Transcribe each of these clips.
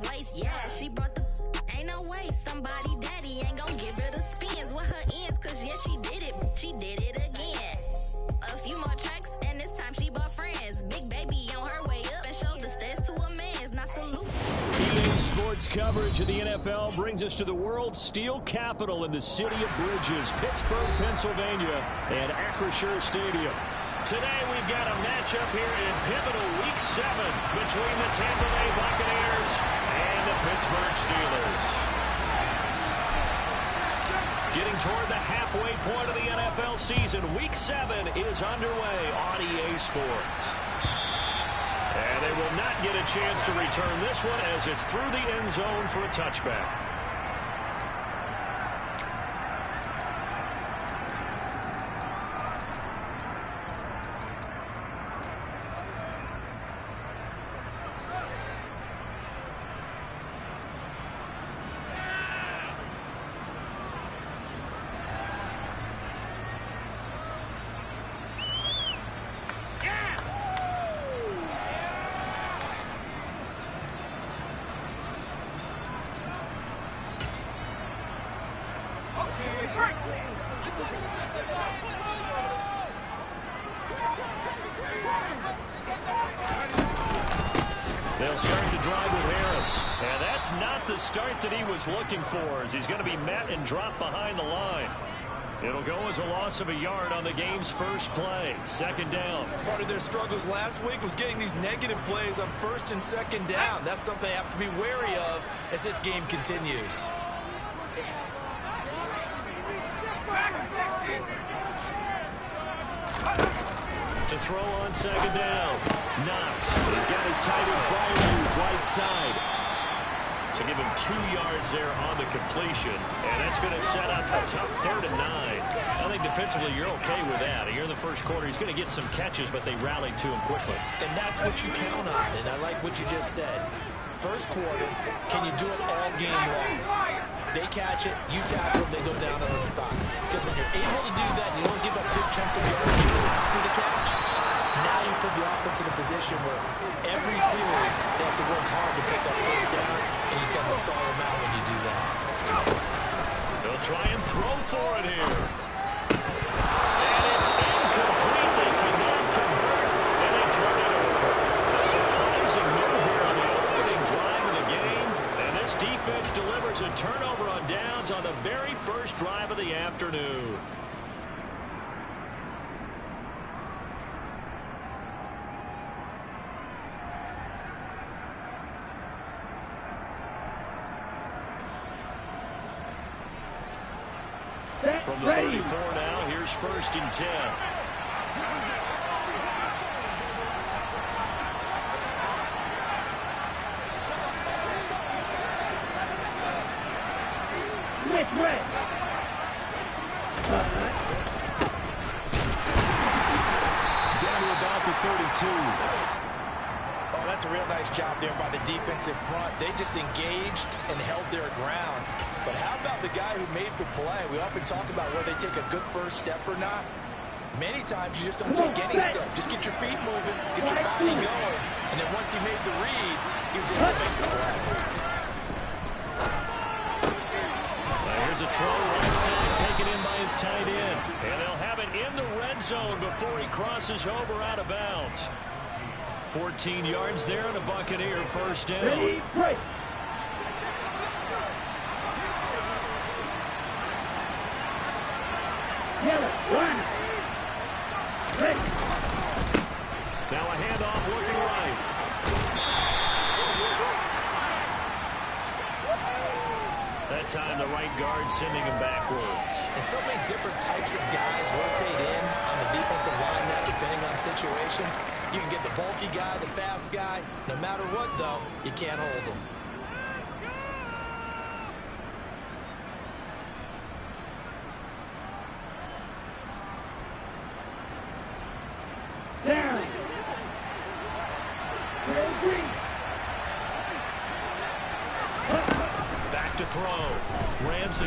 waist. Yeah, she brought the ain't no way. Somebody daddy ain't gon' give her the spins with her ends. Cause yeah, she did it again. A few more tracks and this time she bought friends. Big baby on her way up and showed the stairs to a man's. Not salute. EA Sports coverage of the NFL brings us to the world's steel capital in the city of bridges, Pittsburgh, Pennsylvania, and Acrisure Stadium. Today we've got a matchup here in pivotal Week 7 between the Tampa Bay Buccaneers and the Pittsburgh Steelers. Getting toward the halfway point of the NFL season, Week 7 is underway on EA Sports. And they will not get a chance to return this one as it's through the end zone for a touchback. They'll start the drive with Harris. And that's not the start that he was looking for, as he's going to be met and dropped behind the line. It'll go as a loss of a yard on the game's first play. Second down. Part of their struggles last week was getting these negative plays on first and second down. That's something they have to be wary of as this game continues. To throw on second down. Knox. He's got his tight end fire right side. So give him 2 yards there on the completion. And that's going to set up a tough 3rd and 9. I think defensively you're okay with that. Here in the first quarter, he's going to get some catches, but they rallied to him quickly. And that's what you count on. And I like what you just said. First quarter, can you do it all game long? They catch it, you tackle them, they go down on the spot. Because when you're able to do that, you don't give up big chunks of yards after the catch. Now you put the offense in a position where every series they have to work hard to pick up first downs, and you tend to stall them out when you do that. They'll try and throw for it here. And it's incomplete. They cannot convert, and they turn it over. A surprising move here on the opening drive of the game. And this defense delivers a turnover on downs on the very first drive of the afternoon. From the 34 now, here's 1st and 10. Down to about the 32. Oh, that's a real nice job there by the defensive front. They just engaged and held their ground. But how about the guy who made the play? We often talk about whether they take a good first step or not. Many times you just don't take any step. Just get your feet moving, get your body going. And then once he made the read, he was able to make the play. Here's a throw right side, taken in by his tight end. And they'll have it in the red zone before he crosses over out of bounds. 14 yards there and a Buccaneer first down. Now a handoff looking right. That time the right guard sending him backwards. And so many different types of guys rotate in on the defensive line now, depending on situations. You can get the bulky guy, the fast guy. No matter what, though, you can't hold them. Back to throw. Ramsey.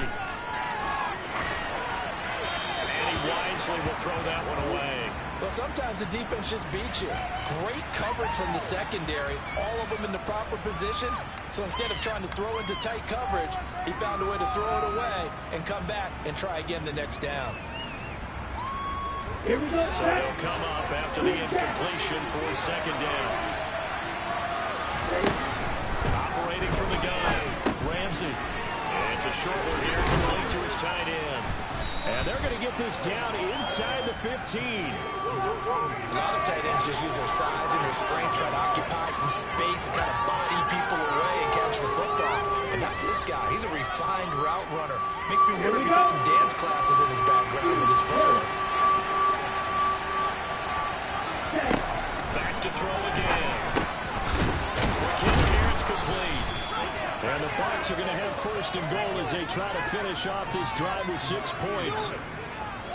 And he wisely will throw that one away. Well, sometimes the defense just beats you. Great coverage from the secondary, all of them in the proper position. So instead of trying to throw into tight coverage, he found a way to throw it away and come back and try again the next down. Here we go. So they'll come up after the incompletion for second down. Operating from the gun, Ramsey. And it's a short one here to the link to his tight end. And they're going to get this down inside the 15. A lot of tight ends just use their size and their strength, try to occupy some space and kind of body people away and catch the football. But not this guy. He's a refined route runner. Makes me wonder if he took some dance classes in his background with his footwork. Back to throw again. McKinnon here, it's complete. And the Bucs are going to have first and goal as they try to finish off this drive with 6 points.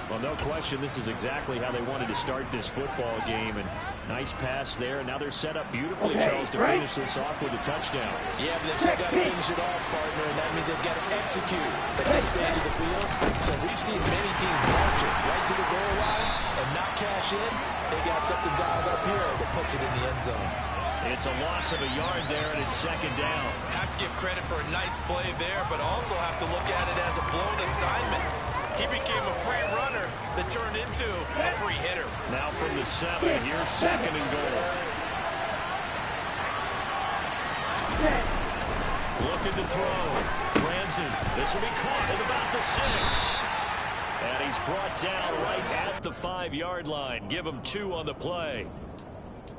Well, no question, this is exactly how they wanted to start this football game. And nice pass there. And now they're set up beautifully, Charles, to finish this off with a touchdown. Yeah, but they've still got to finish it off, partner, and that means they've got to execute at this stage of the field. So we've seen many teams march it right to the goal line and not cash in. They got something dialed up here that puts it in the end zone. It's a loss of a yard there, and it's second down. Have to give credit for a nice play there, but also have to look at it as a blown assignment. He became a free runner that turned into a free hitter. Now from the 7, here's second and goal. Looking to throw. Ramsey. This will be caught at about the 6. And he's brought down right at the 5-yard line. Give him 2 on the play.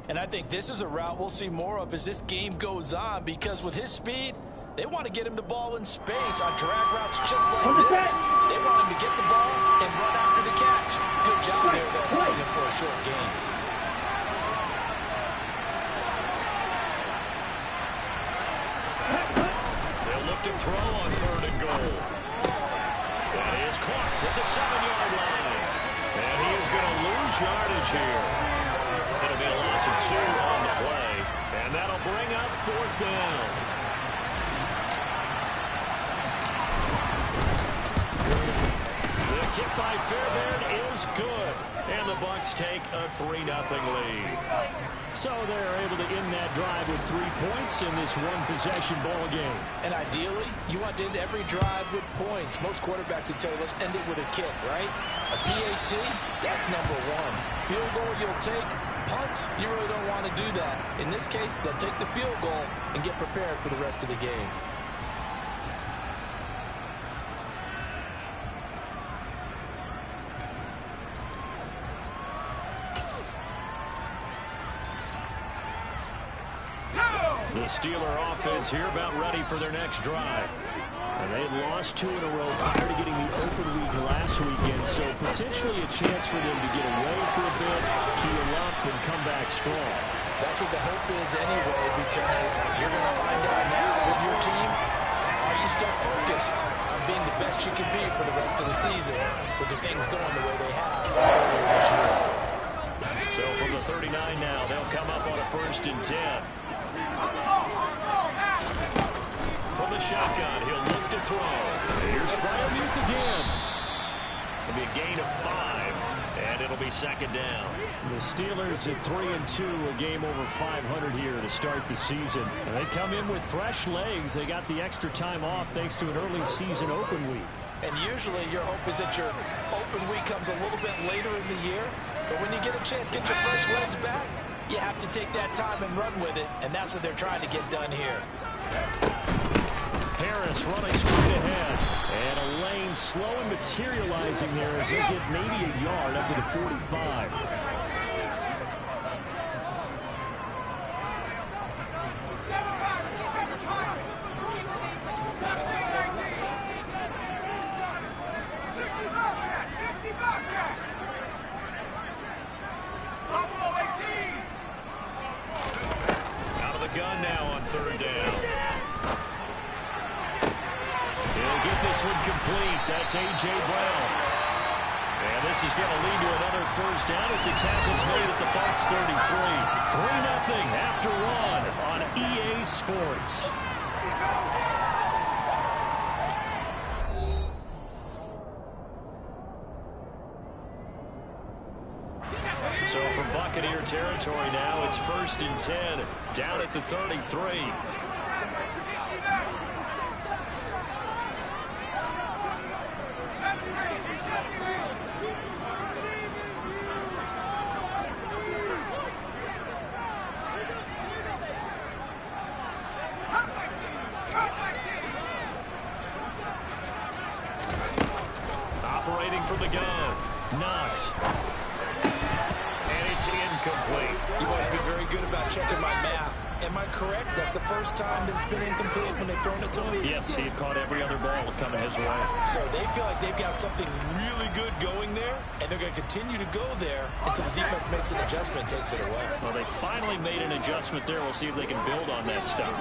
And I think this is a route we'll see more of as this game goes on, because with his speed, they want to get him the ball in space on drag routes just like this. They want him to get the ball and run after the catch. Good job there, though, holding him for a short gain. They'll look to throw on 3rd and goal. That is caught at the 7-yard line. And he is going to lose yardage here. It'll be a loss of 2 on the play. And that'll bring up 4th down. The kick by Fairbairn is good. And the Bucs take a 3-0 lead. So they're able to end that drive with 3 points in this one-possession ball game. And ideally, you want to end every drive with points. Most quarterbacks would tell you, let's end it with a kick, right? A PAT, that's number 1. Field goal you'll take. Punts, you really don't want to do that. In this case, they'll take the field goal and get prepared for the rest of the game. The Steeler offense here about ready for their next drive. And they've lost 2 in a row prior to getting the open week last weekend, so potentially a chance for them to get away for a bit, keel up, and come back strong. That's what the hope is anyway, because you're going to find out now with your team, are you still focused on being the best you can be for the rest of the season with the things going the way they have earlier this year. So from the 39 now, they'll come up on a 1st and 10. From the shotgun, he'll look to throw. Here's Freiermuth again. It'll be a gain of 5, and it'll be second down. The Steelers at 3-2, a game over 500 here to start the season. And they come in with fresh legs. They got the extra time off thanks to an early season open week. And usually your hope is that your open week comes a little bit later in the year. But when you get a chance to get your fresh legs back, you have to take that time and run with it. And that's what they're trying to get done here. Harris running straight ahead. And a lane slow and materializing there as they get maybe a yard up to the 45. Out of the gun now on 3rd down. He'll get this one complete. That's A.J. Brown. And this is going to lead to another 1st down as the tackle's made at the Bucs 33. 3-0 after 1 on EA Sports. Buccaneer territory now. It's 1st and 10, down at the 33. Operating from the gun, Knox. And it's incomplete. You've always been very good about checking my math. Am I correct? That's the first time that it's been incomplete when they've thrown it to him? Yes, he had caught every other ball coming his way. So they feel like they've got something really good going there, and they're going to continue to go there until the defense makes an adjustment and takes it away. Well, they finally made an adjustment there. We'll see if they can build on that stuff.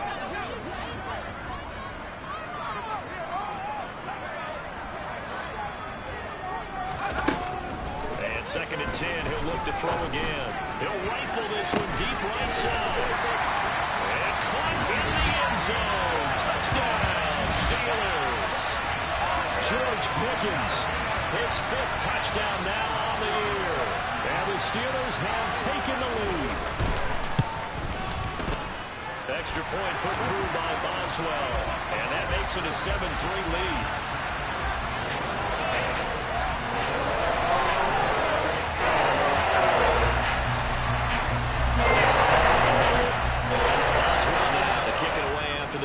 And 2nd and 10, he'll look to throw again. He'll rifle this one deep right side. And caught in the end zone. Touchdown, Steelers. George Pickens, his 5th touchdown now on the year. And the Steelers have taken the lead. Extra point put through by Boswell. And that makes it a 7-3 lead.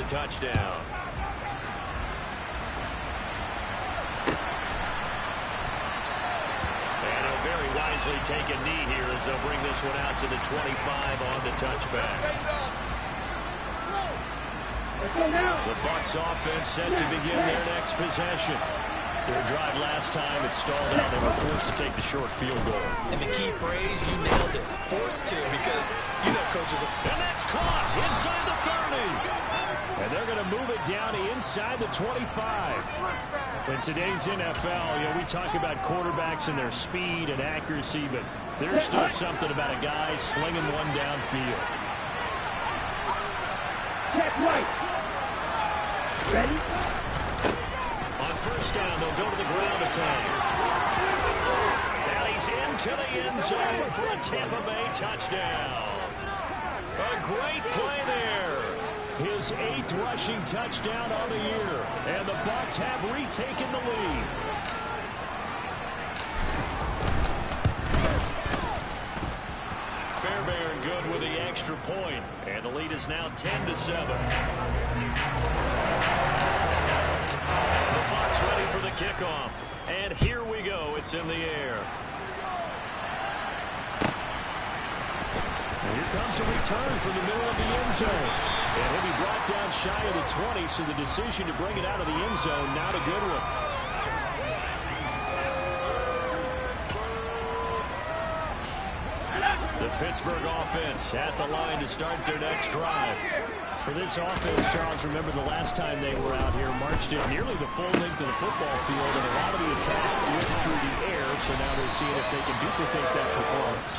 Touchdown. And he'll very wisely take a knee here as they'll bring this one out to the 25 on the touchback. The Bucs offense set to begin their next possession. Their drive last time, it stalled out. They were forced to take the short field goal. And the key phrase, you nailed it. Forced to, because you know coaches are... And that's caught inside the 30. And they're going to move it down inside the 25. In today's NFL, we talk about quarterbacks and their speed and accuracy, but there's still something about a guy slinging one downfield. Check right. Ready? On 1st down, they'll go to the ground attack. And he's into the end zone for a Tampa Bay touchdown. A great play there. His 8th rushing touchdown on the year. And the Bucs have retaken the lead. Fairbairn good with the extra point. And the lead is now 10-7. The Bucs ready for the kickoff. And here we go. It's in the air. And here comes a return from the middle of the end zone. And he'll be brought down shy of the 20, so the decision to bring it out of the end zone, not a good one. The Pittsburgh offense at the line to start their next drive. For this offense, Charles, remember the last time they were out here, marched in nearly the full length of the football field, and a lot of the attack went through the air, so now they're seeing if they can duplicate that performance.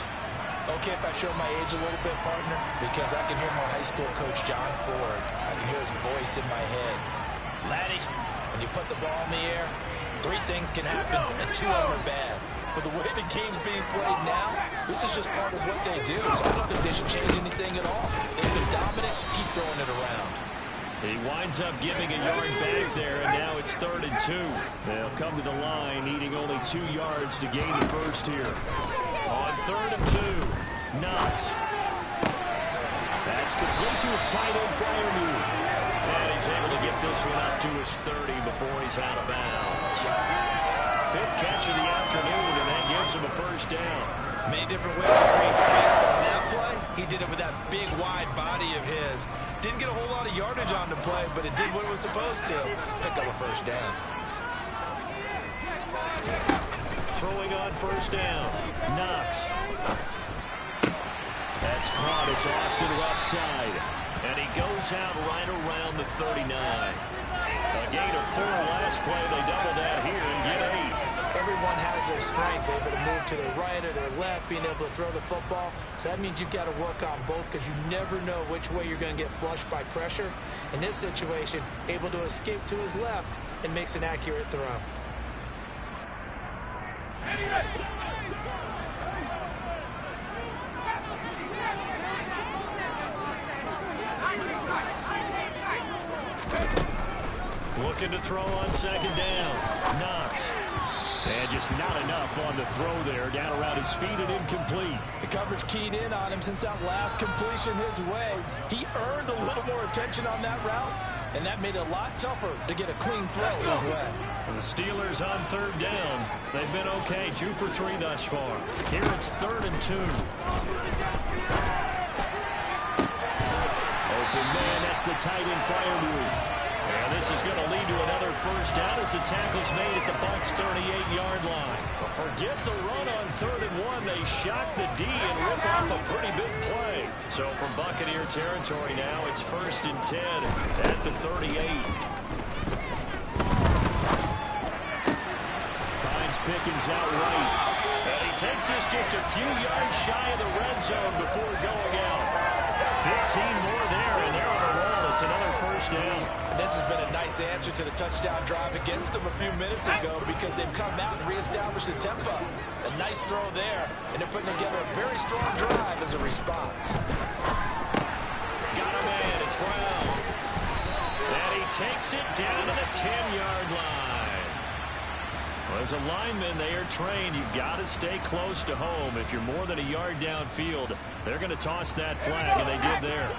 Okay, if I show my age a little bit, partner, because I can hear my high school coach, John Ford. I can hear his voice in my head. Laddie, when you put the ball in the air, 3 things can happen, and 2 of them are bad. For the way the game's being played now, this is just part of what they do, so I don't think they should change anything at all. They've been dominant, keep throwing it around. He winds up giving a yard back there, and now it's 3rd and 2. They'll come to the line, needing only 2 yards to gain the first here. On 3rd and 2, Knox. That's complete to his tight end Freiermuth. And he's able to get this one up to his 30 before he's out of bounds. 5th catch of the afternoon, and that gives him a first down. Many different ways to create space, but on that play, he did it with that big, wide body of his. Didn't get a whole lot of yardage on the play, but it did what it was supposed to. Pick up a first down. Throwing on first down, Knox. That's caught. It's Austin left side. And he goes out right around the 39. A gain of 4 last play. They double that here and get 8. Everyone has their strengths, able to move to their right or their left, being able to throw the football. So that means you've got to work on both, because you never know which way you're going to get flushed by pressure. In this situation, able to escape to his left and makes an accurate throw. Looking to throw on second down. Knox. And just not enough on the throw there. Down around his feet and incomplete. The coverage keyed in on him since that last completion his way. He earned a little more attention on that route, and that made it a lot tougher to get a clean throw his way. And the Steelers on third down. They've been okay, 2 for 3 thus far. Here it's 3rd and 2. Open man, that's the tight end Freiermuth. And this is going to lead to another first down as the tackle's made at the Bucs' 38-yard line. But forget the run on 3rd and 1. They shock the D and rip off a pretty big play. So from Buccaneer territory now, it's 1st and 10 at the 38. Finds Pickens out right. And he takes this just a few yards shy of the red zone before going out. 15 more there, and they're on a roll. It's another first down. And this has been a nice answer to the touchdown drive against them a few minutes ago because they've come out and reestablished the tempo. A nice throw there, and they're putting together a very strong drive as a response. Got a man, it's Brown. And he takes it down to the 10-yard line. Well, as a lineman, they are trained. You've got to stay close to home. If you're more than a yard downfield, they're going to toss that flag, and they did there.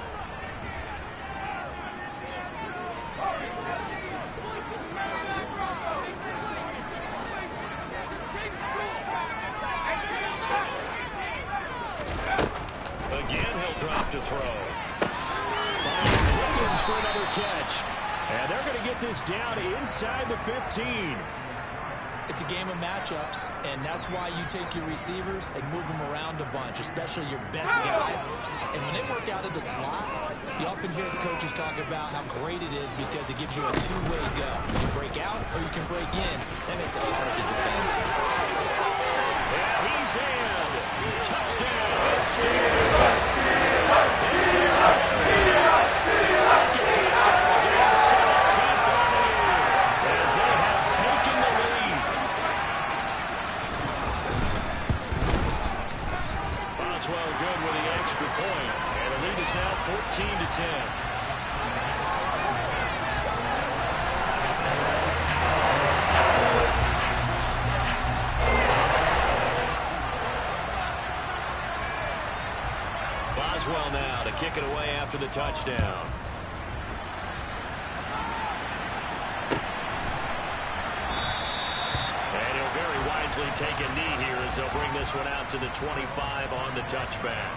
Again, he'll drop to throw. Finds for another catch. And they're going to get this down inside the 15. It's a game of matchups, and that's why you take your receivers and move them around a bunch, especially your best guys. And when they work out of the slot, you often hear the coaches talk about how great it is because it gives you a two-way go. You can break out or you can break in. That makes it hard to defend. And he's in. Touchdown. Steelers. It's their second touchdown of the game. 17th on the year as they have taken the lead. Boswell good with the extra point. And the lead is now 14-10. Boswell now to kick it away after the touchdown. And he'll very wisely take a knee here as they'll bring this one out to the 25 on the touchback.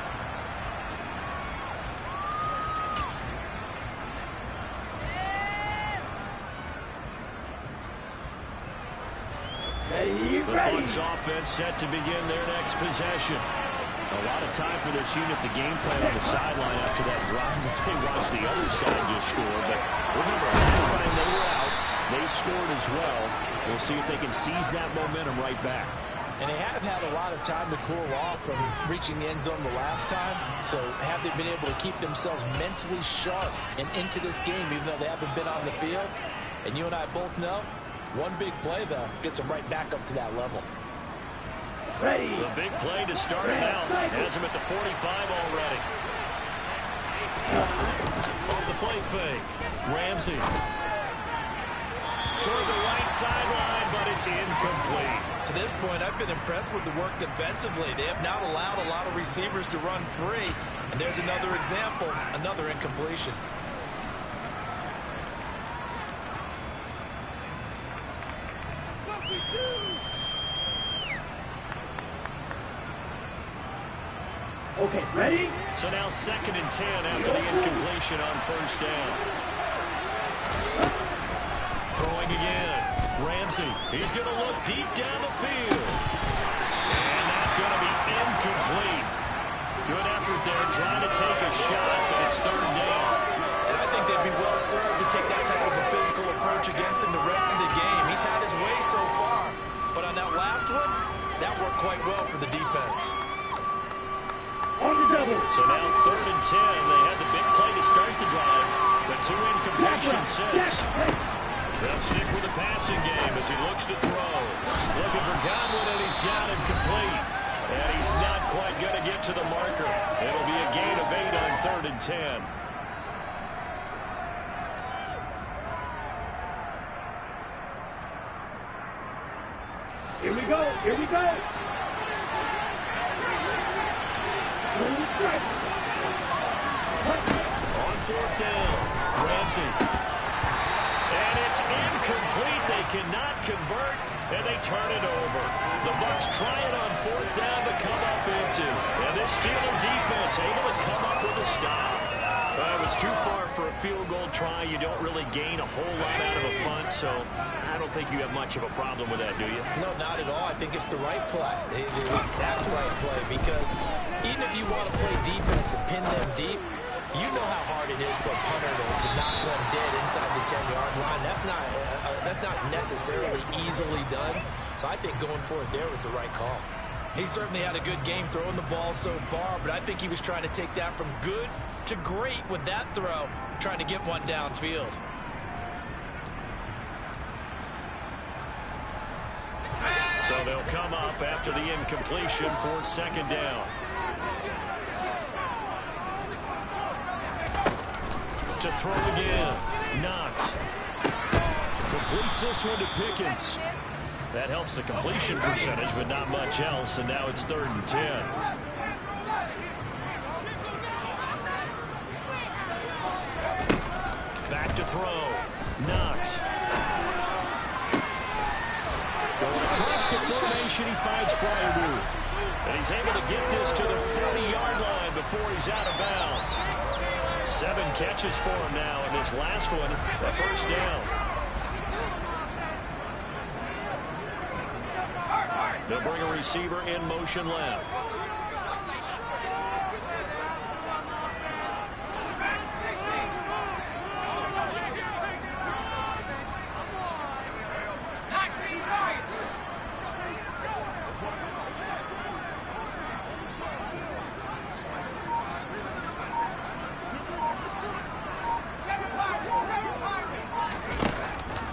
The Bucs offense set to begin their next possession. A lot of time for this unit to game plan on the sideline after that drive that they watched the other side just score. But remember, last time they were out, they scored as well. We'll see if they can seize that momentum right back. And they have had a lot of time to cool off from reaching the end zone the last time. So have they been able to keep themselves mentally sharp and into this game even though they haven't been on the field? And you and I both know, one big play, though, gets them right back up to that level. Ready. The big play to start it out. Has him at the 45 already. Off the play fake. Ramsey. Toward the right sideline, but it's incomplete. To this point, I've been impressed with the work defensively. They have not allowed a lot of receivers to run free. And there's another example, another incompletion. Okay, ready? So now 2nd and 10 after the incompletion on first down. Throwing again. Ramsey. He's going to look deep down the field. And that's going to be incomplete. Good effort there trying to take a shot, but it's 3rd down. And I think they'd be well served to take that type of a physical approach against him the rest of the game. He's had his way so far. But on that last one, that worked quite well for the defense. So now 3rd and 10. They had the big play to start the drive. The 2 incompletions since. They'll stick with the passing game as he looks to throw. Looking for Godwin, and he's got him complete. And he's not quite going to get to the marker. It'll be a gain of 8 on 3rd and 10. Here we go. Here we go. On fourth down, Ramsey. And it's incomplete. They cannot convert, and they turn it over. The Bucs try it on fourth down to come up empty. And this Steeler defense able to come up with a stop. It was too far for a field goal try. You don't really gain a whole lot out of a punt, so I don't think you have much of a problem with that, do you? No, not at all. I think it's the right play, the exact right play, because even if you want to play defense and pin them deep, you know how hard it is for a punter to knock one dead inside the 10-yard line. That's not necessarily easily done. So I think going for it there was the right call. He certainly had a good game throwing the ball so far, but I think he was trying to take that from good to great with that throw, trying to get one downfield. So they'll come up after the incompletion for second down. To throw again. Knox. Completes this one to Pickens. That helps the completion percentage, but not much else, and now it's 3rd and 10. Back to throw. Knox. Going across the formation, he finds Freiermuth. And he's able to get this to the 40-yard line before he's out of bounds. 7 catches for him now, and this last one, a first down. They'll bring a receiver in motion left.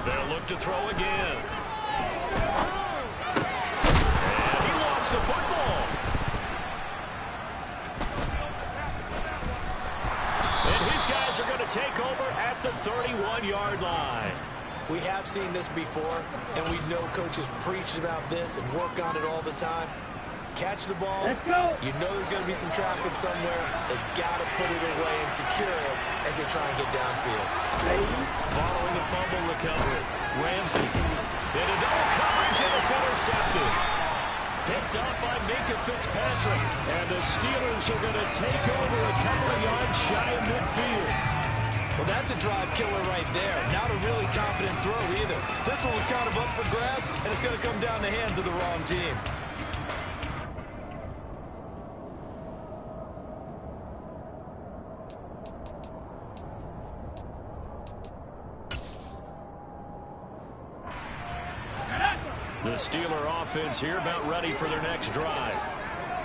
They'll look to throw again. And he lost the football. And his guys are going to take over at the 31-yard line. We have seen this before, and we know coaches preach about this and work on it all the time. Catch the ball. Let's go. You know there's going to be some traffic somewhere. They got to put it away and secure it as they try and get downfield. Following the fumble recovery, Ramsey into double coverage, and it's intercepted. Picked up by Minkah Fitzpatrick. And the Steelers are going to take over a couple of yards shy of midfield. Well, that's a drive killer right there. Not a really confident throw either. This one was kind of up for grabs, and it's going to come down the hands of the wrong team. The Steeler offense here about ready for their next drive.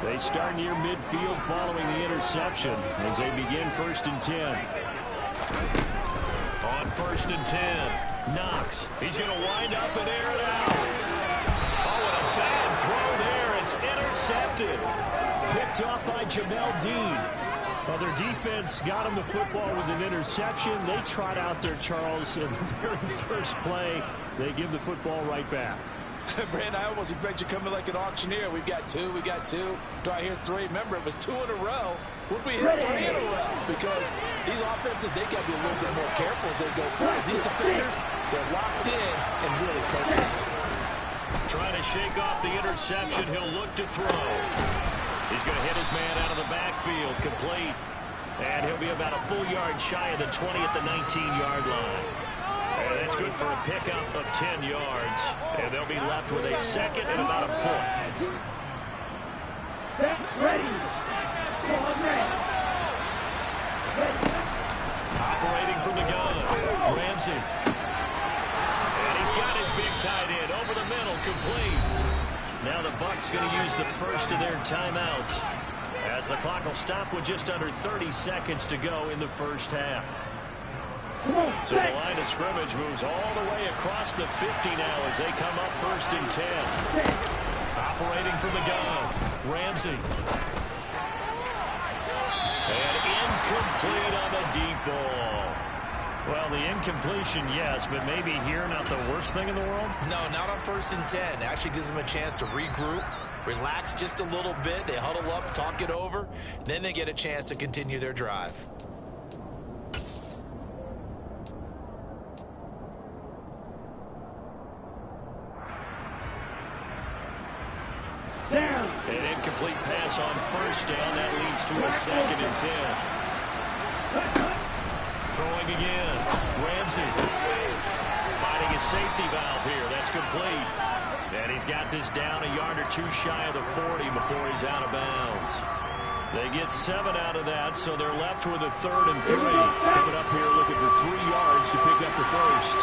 They start near midfield following the interception as they begin 1st and 10. On 1st and 10, Knox. He's going to wind up and air it out. Oh, what a bad throw there. It's intercepted. Picked off by Jamel Dean. Well, their defense got him the football with an interception. They trot out there, Charles, in the very first play. They give the football right back. Brand, I almost expect you coming like an auctioneer. We've got 2, we got 2. Do I hear 3? Remember, it was 2 in a row. Would we hit 3 in a row? Because these offenses, they got to be a little bit more careful as they go forward. These defenders, they're locked in and really focused. Trying to shake off the interception. He'll look to throw. He's going to hit his man out of the backfield. Complete. And he'll be about a full yard shy of the 20 at the 19-yard line. And that's good for a pickup of 10 yards. And they'll be left with a second and about a foot. Set, ready. Operating from the gun, Ramsey. And he's got his big tight end over the middle, complete. Now the Bucs going to use the first of their timeouts as the clock will stop with just under 30 seconds to go in the first half. So the line of scrimmage moves all the way across the 50 now as they come up 1st and 10. Operating from the gun, Ramsey. And incomplete on the deep ball. Well, the incompletion, yes, but maybe here not the worst thing in the world? No, not on 1st and 10. It actually gives them a chance to regroup, relax just a little bit. They huddle up, talk it over. Then they get a chance to continue their drive. Down. An incomplete pass on 1st down. That leads to a 2nd and 10. Throwing again. Ramsey finding a safety valve here. That's complete. And he's got this down a yard or 2 shy of the 40 before he's out of bounds. They get 7 out of that, so they're left with a 3rd and 3. Coming up here looking for 3 yards to pick up the 1st.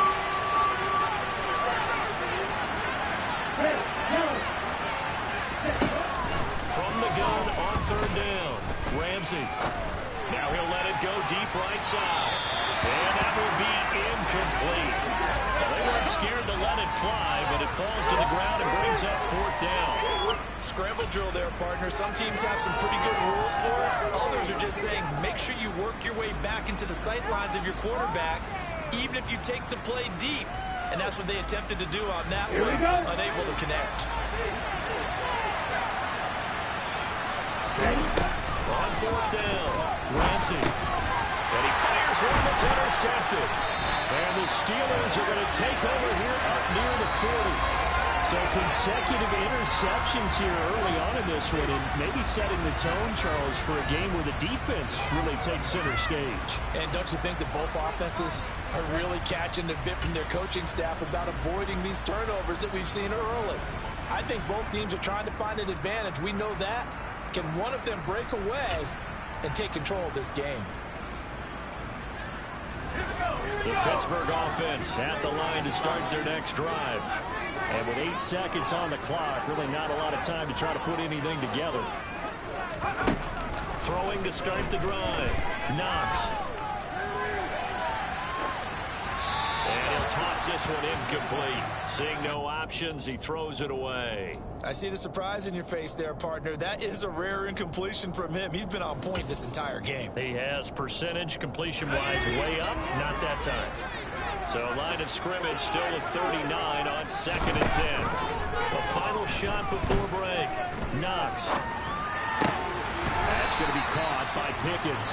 From the gun on 3rd down. Ramsey. Now he'll let it go deep right side. And that will be incomplete. Well, they weren't scared to let it fly, but it falls to the ground and brings up 4th down. Scramble drill there, partner. Some teams have some pretty good rules for it. Others are just saying make sure you work your way back into the sight lines of your quarterback, even if you take the play deep. And that's what they attempted to do on that one. Unable to connect. On 4th down, Ramsey. And he fires one that's intercepted. And the Steelers are going to take over here up near the 40. So consecutive interceptions here early on in this one, and maybe setting the tone, Charles, for a game where the defense really takes center stage. And don't you think that both offenses are really catching the bit from their coaching staff about avoiding these turnovers that we've seen early? I think both teams are trying to find an advantage. We know that. Can one of them break away and take control of this game? The Pittsburgh offense at the line to start their next drive. And with 8 seconds on the clock, really not a lot of time to try to put anything together. Throwing to start the drive. Knox. And he'll toss this one incomplete. Seeing no options, he throws it away. I see the surprise in your face there, partner. That is a rare incompletion from him. He's been on point this entire game. He has percentage completion-wise way up, not that time. So line of scrimmage still at 39 on 2nd and 10. A final shot before break. Knox. That's going to be caught by Pickens.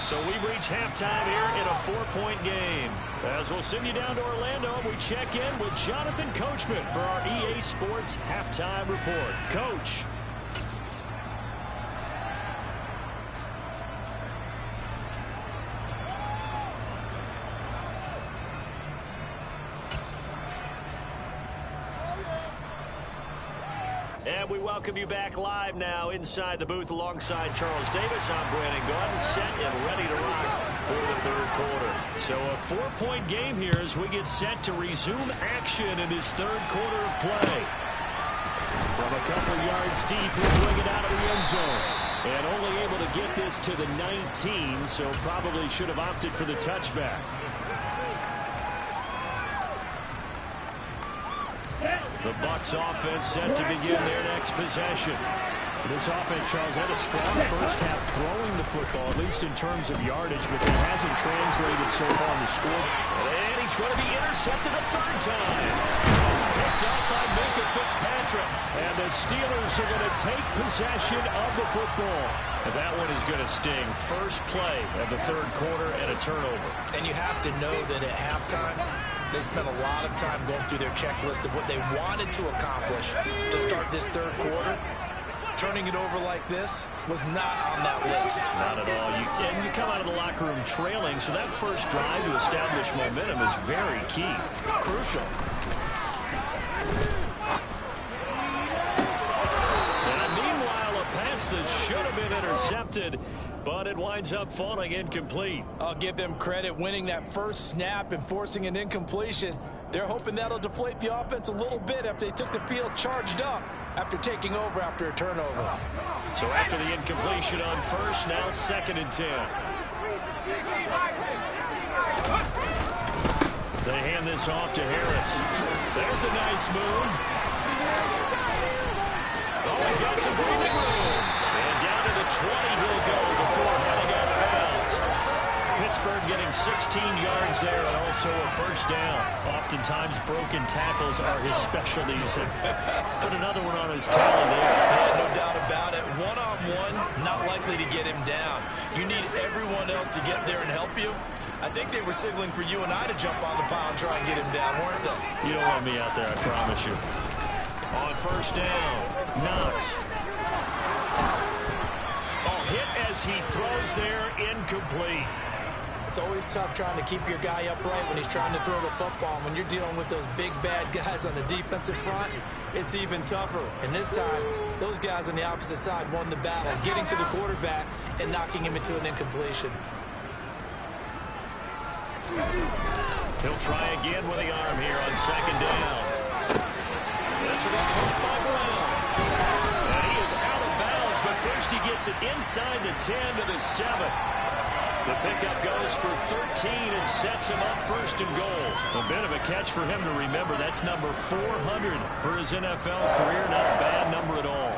So we've reached halftime here in a 4-point game. As we'll send you down to Orlando, we check in with Jonathan Coachman for our EA Sports Halftime Report. Coach. And we welcome you back live now inside the booth alongside Charles Davis. I'm Brandon Gaudin, set and ready to rock for the 3rd quarter. So a 4-point game here as we get set to resume action in this 3rd quarter of play. From a couple yards deep, he'll bring it out of the end zone. And only able to get this to the 19, so probably should have opted for the touchback. The Bucs offense set to begin their next possession. This offense, Charles, had a strong first half throwing the football, at least in terms of yardage, but that hasn't translated so far in the score. And he's going to be intercepted a 3rd time. Picked up by Minkah Fitzpatrick. And the Steelers are going to take possession of the football. And that one is going to sting. First play of the 3rd quarter and a turnover. And you have to know that at halftime, they spent a lot of time going through their checklist of what they wanted to accomplish to start this 3rd quarter. Turning it over like this was not on that list. Not at all. And you come out of the locker room trailing, so that first drive to establish momentum is very key. Crucial. And meanwhile, a pass that should have been intercepted, but it winds up falling incomplete. I'll give them credit winning that first snap and forcing an incompletion. They're hoping that'll deflate the offense a little bit after they took the field charged up after taking over after a turnover. So after the incompletion on 1st, now 2nd and 10. They hand this off to Harris. There's a nice move. Oh, he's got some breathing room. And down to the 20 he'll go before heading out of bounds. Pittsburgh Pittsburgh getting 16 yards there and also a first down. Oftentimes broken tackles are his specialties. Put another one on his tally there. Yeah, no doubt about it. One-on-one, not likely to get him down. You need everyone else to get there and help you. I think they were signaling for you and I to jump on the pile and try and get him down, weren't they? You don't want me out there, I promise you. On first down, Knox. Hit as he throws there, incomplete. It's always tough trying to keep your guy upright when he's trying to throw the football. When you're dealing with those big, bad guys on the defensive front, it's even tougher. And this time, those guys on the opposite side won the battle, getting to the quarterback and knocking him into an incompletion. He'll try again with the arm here on second down. This will be caught by Brown. And he is out of bounds, but first he gets it inside the 10 to the 7. The pickup goes for 13 and sets him up first and goal. A bit of a catch for him to remember. That's number 400 for his NFL career. Not a bad number at all.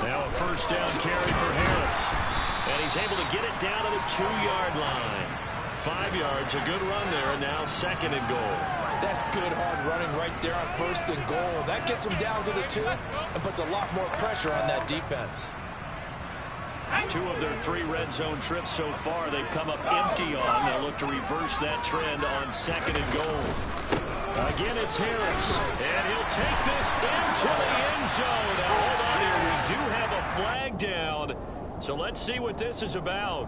Now a first down carry for Harris. And he's able to get it down to the 2-yard line. 5 yards, a good run there, and now second and goal. That's good hard running right there on first and goal. That gets him down to the 2 and puts a lot more pressure on that defense. 2 of their 3 red zone trips so far they've come up empty on. They'll look to reverse that trend on second and goal. Again, it's Harris, and he'll take this into the end zone. Now, hold on here. We do have a flag down, so let's see what this is about.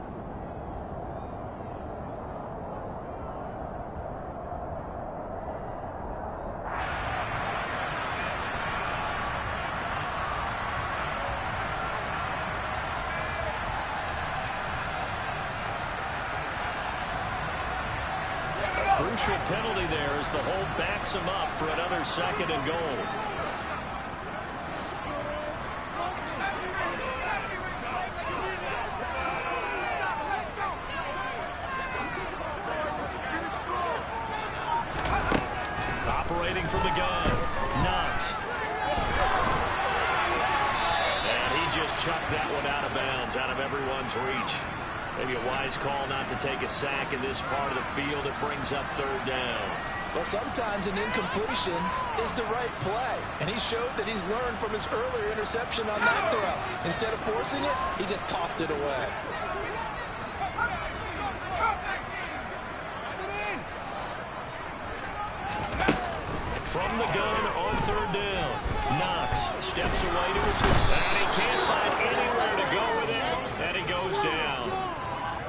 Crucial penalty there as the hold backs him up for another second and goal. Operating from the gun, Knox. And he just chucked that one out of bounds, out of everyone's reach. Maybe a wise call not to take a sack in this part of the field. It brings up third down. Well, sometimes an incompletion is the right play. And he showed that he's learned from his earlier interception on that throw. Instead of forcing it, he just tossed it away. From the gun on third down, Knox steps away to his left. And he can't find anywhere to go with it. And he goes down.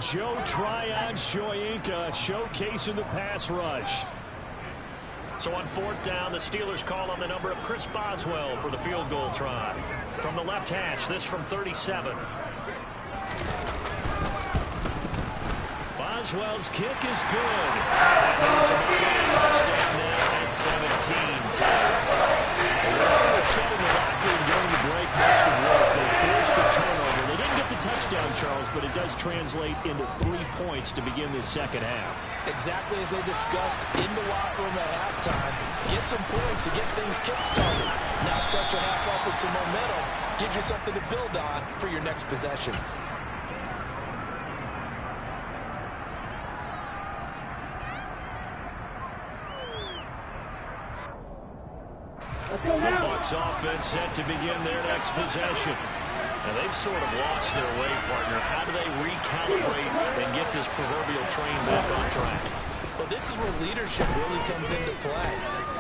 Joe Tryon-Shoyinka showcasing the pass rush. So on fourth down, the Steelers call on the number of Chris Boswell for the field goal try. From the left hash, this from 37. Boswell's kick is good. There's a touchdown now at 17-10. Well, the set in the locker room during the break must have worked. They forced the turnover. They didn't get the touchdown, Charles, but it does translate into 3 points to begin this second half. Exactly as they discussed in the locker room at halftime. Get some points to get things kick-started. Now start your half off with some momentum. Gives you something to build on for your next possession. The Bucs offense set to begin their next possession. And they've sort of lost their way, partner. How do they recalibrate and get this proverbial train back on track? Well, this is where leadership really comes into play.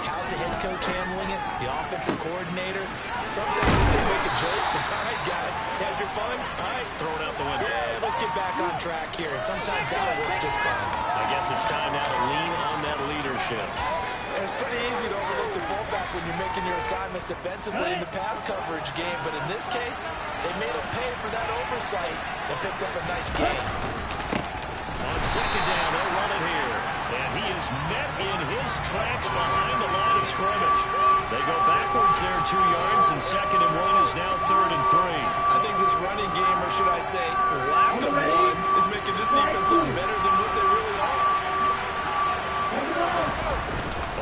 How's the head coach handling it? The offensive coordinator? Sometimes they just make a joke. All right, guys, had your fun? All right, Throw it out the window. yeah, let's get back on track here. And sometimes that'll work just fine. I guess it's time now to lean on that leadership. It's pretty easy to overlook the fullback when you're making your assignments defensively in the pass coverage game, but in this case, they made him pay for that oversight and picks up a nice gain. On second down, they'll run it here. And he is met in his tracks behind the line of scrimmage. They go backwards there 2 yards, and second and 1 is now third and 3. I think this running game, or should I say lack of one, is making this defense look better than what they really are.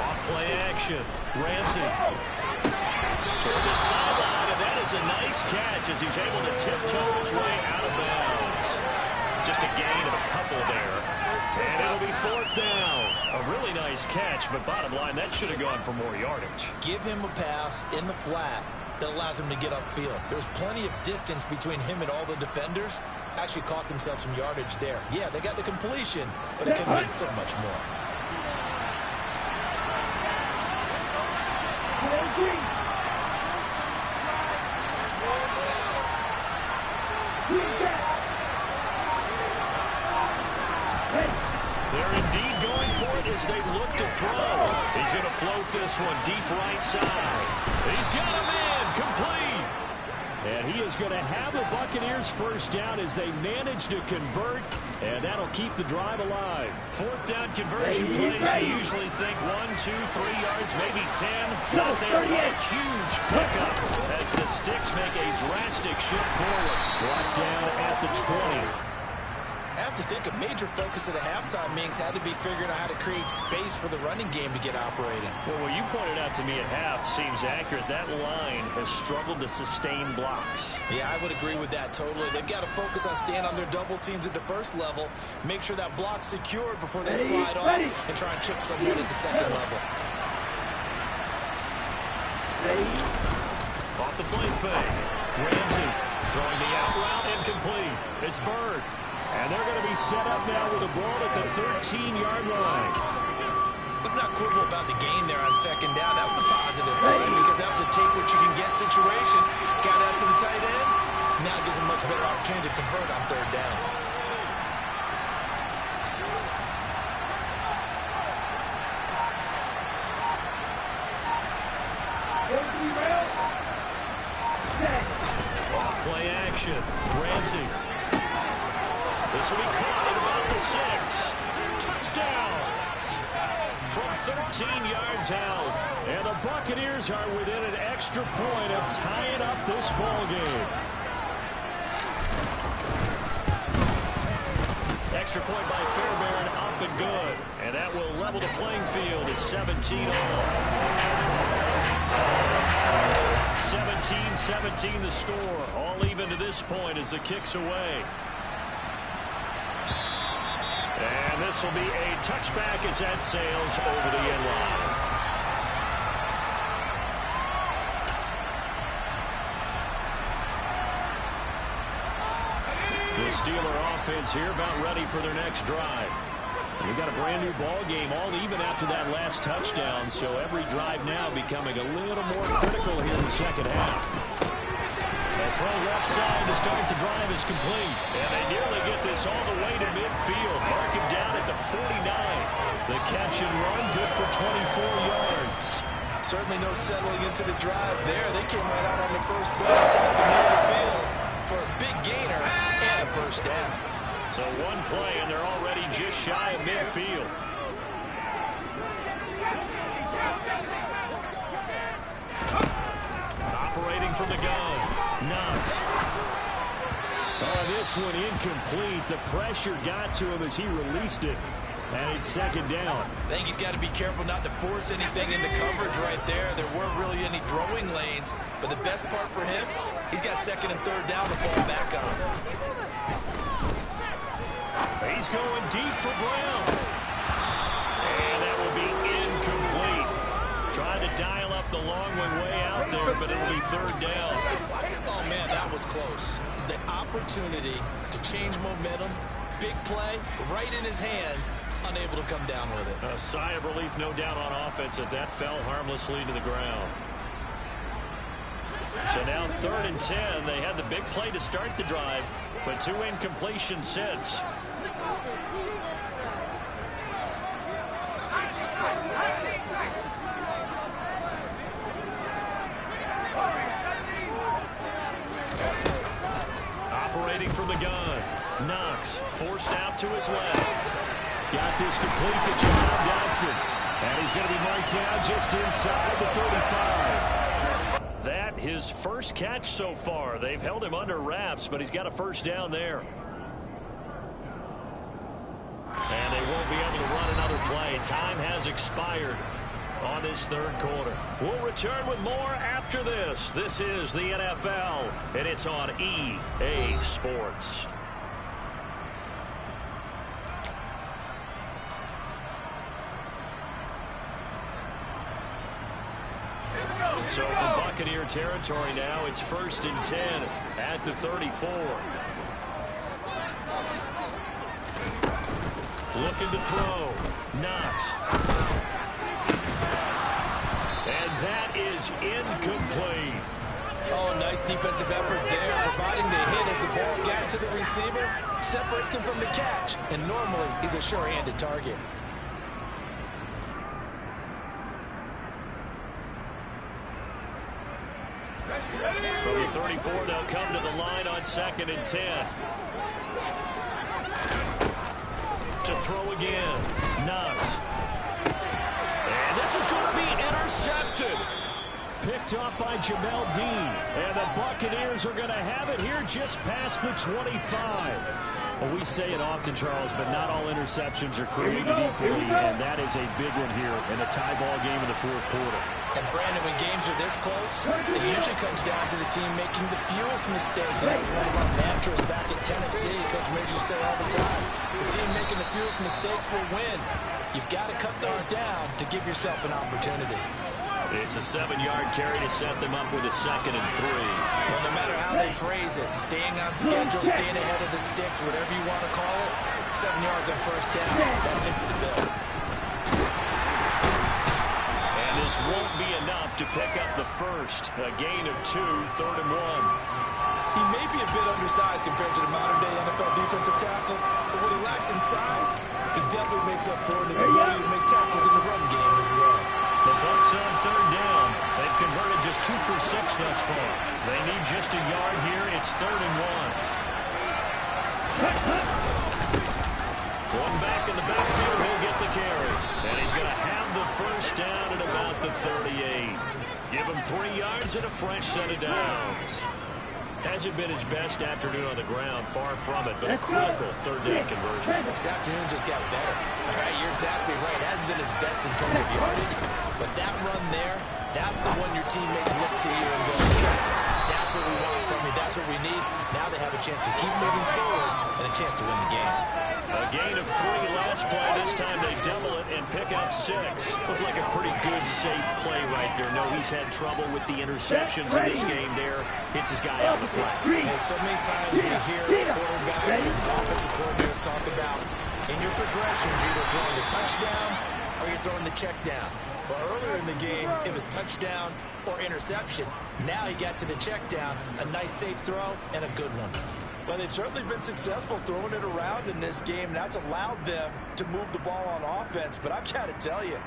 Off Play action. Ramsey. Toward the sideline, and that is a nice catch as he's able to tiptoe his way out of bounds. Just a gain of a couple there. And it'll be 4th down. A really nice catch, but bottom line, that should have gone for more yardage. Give him a pass in the flat that allows him to get upfield. There's plenty of distance between him and all the defenders. Actually cost himself some yardage there. Yeah, they got the completion, but it could have been so much more. They're indeed going for it as they look to throw. He's going to float this one deep right side. He's got a man complete. And he is going to have the Buccaneers first down as they manage to convert, and that'll keep the drive alive. 4th down conversion plays, you usually think 1, 2, 3 yards, maybe 10. Not there yet. Huge pickup as the Sticks make a drastic shift forward. Brought down at the 20. I have to think a major focus of the halftime meetings had to be figuring out how to create space for the running game to get operating. Well, what you pointed out to me at half seems accurate. That line has struggled to sustain blocks. Yeah, I would agree with that totally. They've got to focus on staying on their double teams at the first level, make sure that block's secured before they slide off and try and chip someone at the second level. Off the play fake. Ramsey throwing the out route incomplete. It's Bird. And they're going to be set up now with a ball at the 13-yard line. Let's not quibble about the gain there on 2nd down. That was a positive play because that was a take what you can get situation. Got out to the tight end. Now gives them much better opportunity to convert on 3rd down. Off play action. Ramsey. This will be caught at about the 6. Touchdown! From 13 yards out. And the Buccaneers are within an extra point of tying up this ball game. Extra point by Fairbairn, up and good. And that will level the playing field at 17 all. 17-17 the score. All even to this point as the kick's away. And this will be a touchback as that sails over the end line. The Steeler offense here about ready for their next drive. We've got a brand new ball game all even after that last touchdown, so every drive now becoming a little more critical here in the second half. That throw left side to start the drive is complete. And they nearly get this all the way to midfield. Mark him down at the 49. The catch and run good for 24 yards. Certainly no settling into the drive there. They came right out on the first play to the middle of the field for a big gainer and a first down. So one play and they're already just shy of midfield. Operating from the gun. Knox. Oh, this one incomplete. The pressure got to him as he released it. And it's 2nd down. I think he's got to be careful not to force anything into coverage right there. There weren't really any throwing lanes. But the best part for him, he's got 2nd and 3rd down to fall back on. He's going deep for Brown. And that will be incomplete. Trying to dial up the long one way out there, but it'll be 3rd down. Oh, man, that was close. The opportunity to change momentum, big play, right in his hands, unable to come down with it. A sigh of relief, no doubt, on offense that fell harmlessly to the ground. So now 3rd and 10. They had the big play to start the drive, but 2 incompletions since. Operating from the gun. Knox forced out to his left. Got this complete to Jahan Dotson. And he's going to be marked down just inside the 35. That his first catch so far. They've held him under wraps, but he's got a first down there. And they won't be able to run another play. Time has expired. on this third quarter. We'll return with more after this. This is the NFL, and it's on EA Sports. So from Buccaneer territory now, it's 1st and 10 at the 34. Looking to throw. Knox. And that is incomplete. Oh, nice defensive effort there, providing the hit as the ball got to the receiver, separates him from the catch, and normally he's a sure-handed target. From the 34, they'll come to the line on 2nd and 10. To throw again. Knox. And this is going to be intercepted. Picked off by Jamel Dean. And the Buccaneers are going to have it here just past the 25. Well, we say it often, Charles, but not all interceptions are created equally, and that is a big one here in a tie ball game in the 4th quarter. And, Brandon, when games are this close, it usually comes down to the team making the fewest mistakes. And that's one of our mantras back at Tennessee. Coach Major say all the time, the team making the fewest mistakes will win. You've got to cut those down to give yourself an opportunity. It's a 7-yard carry to set them up with a 2nd and 3. Well, no matter how they phrase it, staying on schedule, staying ahead of the sticks, whatever you want to call it, 7 yards on 1st down, that fits the bill. And this won't be enough to pick up the first. A gain of 2, 3rd and 1. He may be a bit undersized compared to the modern-day NFL defensive tackle, but what he lacks in size, he definitely makes up for in his ability to make tackles in the run game as well. The Bucs on 3rd down. They've converted just 2 for 6 thus far. They need just a yard here. It's 3rd and 1. One back in the backfield. He'll get the carry. And he's going to have the first down at about the 38. Give him 3 yards and a fresh set of downs. Hasn't been his best afternoon on the ground, far from it, but a critical 3rd down conversion. This afternoon just got better. All right, you're exactly right. It hasn't been his best in terms of yardage, but that run there, that's the one your teammates look to you and go, okay, that's what we want from you. That's what we need. Now they have a chance to keep moving forward and a chance to win the game. A gain of 3 last play. This time they double it and pick up 6. Looked like a pretty good, safe play right there. No, he's had trouble with the interceptions in this game there. Hits his guy out the flat. And so many times we hear quarterbacks and offensive coordinators talk about in your progressions, you're either throwing the touchdown or you're throwing the check down. But earlier in the game, it was touchdown or interception. Now he got to the check down, a nice safe throw, and a good one. Well, they've certainly been successful throwing it around in this game. That's allowed them to move the ball on offense. But I've got to tell you,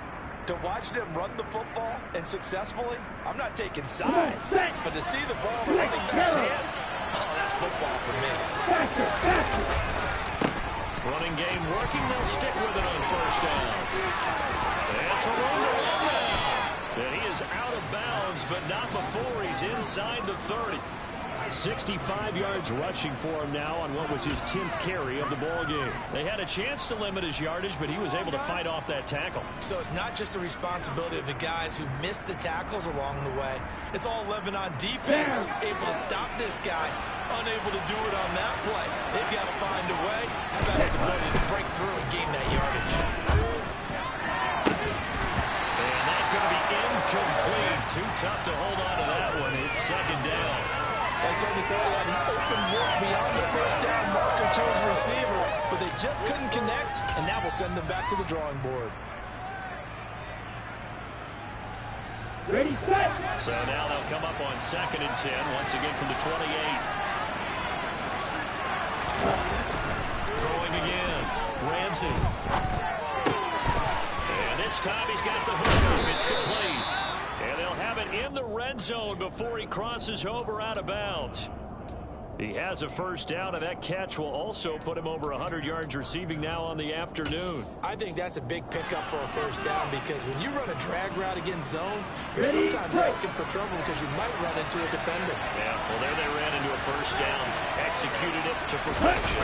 to watch them run the football and successfully, I'm not taking sides. But to see the ball in the running back's hands, oh, that's football for me. Running game working. They'll stick with it on 1st down. It's a run now. And he is out of bounds, but not before he's inside the 30. 65 yards rushing for him now on what was his 10th carry of the ball game. They had a chance to limit his yardage, but he was able to fight off that tackle. So it's not just the responsibility of the guys who missed the tackles along the way. It's all 11 on defense, able to stop this guy, unable to do it on that play. They've got to find a way. How about his ability to break through and gain that yardage? And that's going to be incomplete. Too tough to hold on to that one. It's 2nd down. I certainly thought he had an open look beyond the 1st down marker to his receiver, but they just couldn't connect, and that will send them back to the drawing board. Ready, set. So now they'll come up on 2nd and 10, once again from the 28. Throwing again. Ramsey. And this time he's got the hook. It's complete. And they'll have it in the red zone before he crosses over out of bounds. He has a 1st down, and that catch will also put him over 100 yards receiving now on the afternoon. I think that's a big pickup for a 1st down because when you run a drag route against zone, you're sometimes asking for trouble because you might run into a defender. Yeah, well, there they ran into a 1st down, executed it to perfection.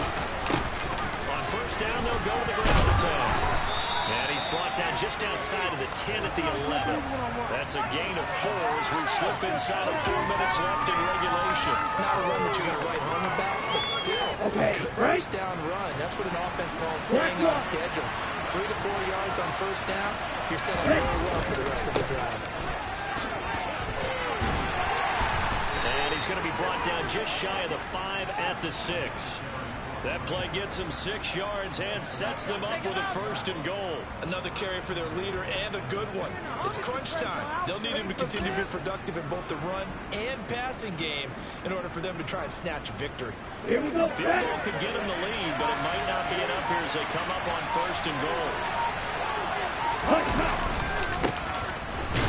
On 1st down, they'll go to the ground attack. And he's brought down just outside of the 10 at the 11. That's a gain of 4 as we slip inside of 4 minutes left in regulation. Not a run that you're going to write home about, but still a good first down run. That's what an offense calls staying on schedule. 3 to 4 yards on first down. You're set up very well for the rest of the drive. And he's going to be brought down just shy of the 5 at the 6. That play gets him 6 yards and sets them up with a 1st and goal. Another carry for their leader and a good one. It's crunch time. They'll need him to continue to be productive in both the run and passing game in order for them to try and snatch a victory. Here we go. Field goal could get him the lead, but it might not be enough here as they come up on 1st and goal.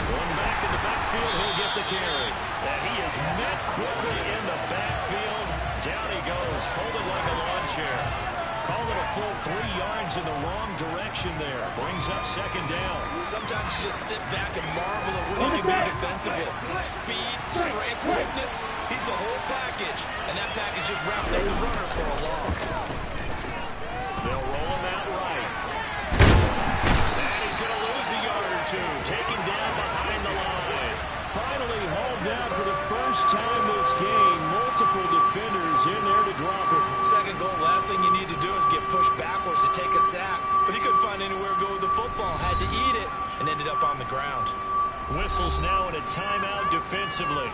Going back in the backfield, he'll get the carry. And he is met quickly in the backfield. Down he goes, folded like a lawn chair. Called it a full 3 yards in the wrong direction there. Brings up 2nd down. Sometimes you just sit back and marvel at what he can do defensively. Speed, strength, quickness. He's the whole package. And that package just wrapped up the runner for a loss. They'll roll him out right. And he's going to lose a yard or 2. Taken down behind the line. Finally hauled down for the first time this game. Multiple defenders in there to drop it. Second goal, last thing you need to do is get pushed backwards to take a sack. But he couldn't find anywhere to go with the football. Had to eat it and ended up on the ground. Whistles now in a timeout defensively.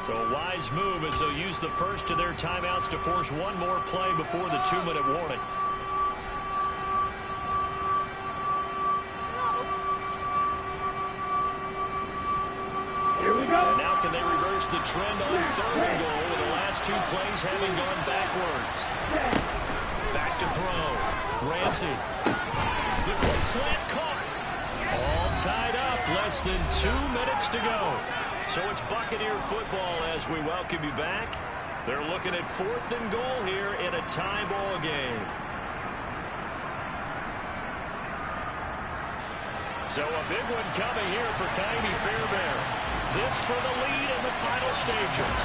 So a wise move as they'll use the first of their timeouts to force one more play before the 2-minute warning. Here we go. And now can they reverse the trend on 3rd and goal with the last 2 plays having gone backwards? Back to throw. Ramsey. The quick slant caught. All tied up. Less than 2 minutes to go. So it's Buccaneer football as we welcome you back. They're looking at 4th and goal here in a tie ball game. So a big one coming here for Ka'imi Fairbairn. This for the lead in the final stages.